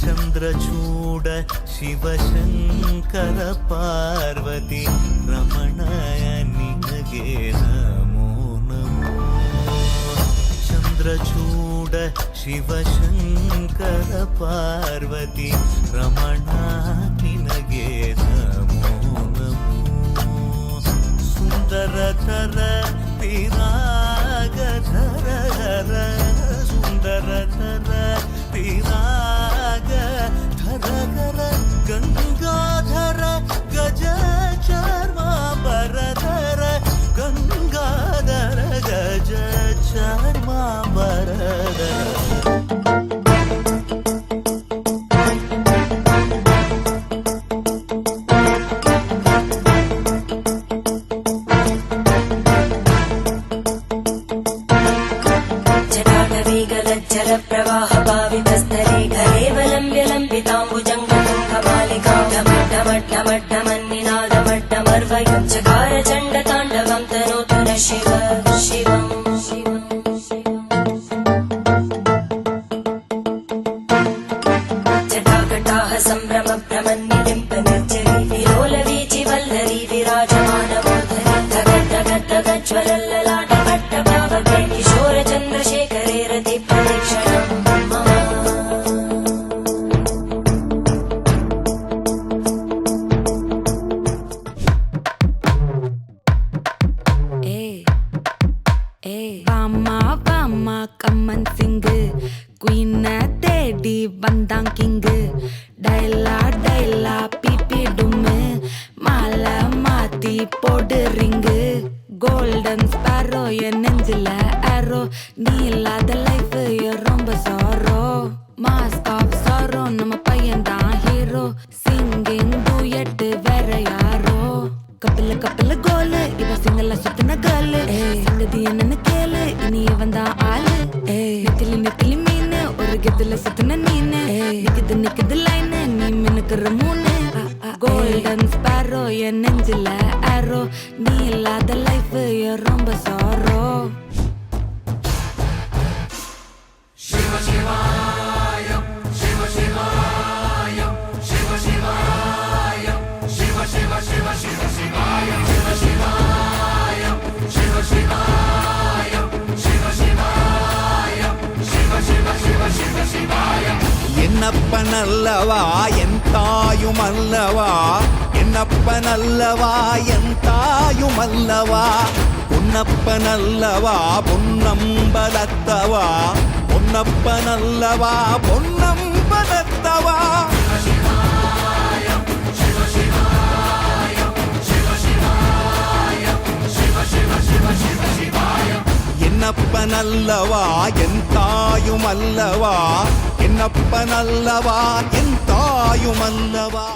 ಚಂದ್ರಚೂಡ ಶಿವಶಂಕರ ಪಾರ್ವತಿ ರಮಣಯ ನಿನಗೆ ನಮೋ ನಮೋ. ಚಂದ್ರಚೂಡ ಶಿವಶಂಕರ ಪಾರ್ವತಿ ರಮಣ ನಿನಗೆ ನಮೋ ನಮೋ. ಸುಂದರತರ ಪಿರಾಗಧರ ಸುಂದರತರ ಪಿರಾಗ ಧರಧರ ಗಂಗಾಧರ ಗಜ ಚರ್ಮಾಂಬರಧರ ಗಂಗಾಧರ ಗಜ ಚರ್ಮಾಂಬರಧರ. चकार चंड तांडवं तनोतु न शिव शिवं जटाकटाह संभ्रम भ्रमन्निलिम्प निर्जरी विलोल वीचि वल्लरी विराजमानमूर्धनि धगद् धगद् धगज्ज्वलल्ललाट पट्टभावके किशोर चन्द्रशेखरे रति प्रदक्षिणं मम. எங்கெங்கு எட்டு வேற யாரோ கப்பல கப்பல கோலு இவ சிங்கல்ல சுத்தின கேளு சங்கதி என்னன்னு கேளு இனி இவன் தான் ஆளு நெத்திலி நெத்திலி மீன் ஒரு கெத்துல சுத்தின நீனு நிக்குது லைன் நீ மினுக்குற மூணு கோல்டன் ஸ்பாரோ என் நெஞ்சில ஆரோ நீ இல்லாத லைஃப் ரொம்ப சாரோ என்னப்பனல்லவா என் தாயுமல்லவா என்னப்பனல்லவா என் தாயுமல்லவா பொன்னப்பனல்லவா பொன்னம்பலத்தவா பொன்னப்பனல்லவா பொன்னம்பலத்தவா என்னப்பனல்லவா என் தாயுமல்லவா என்னப்பனல்லவா என் தாயுமல்லவா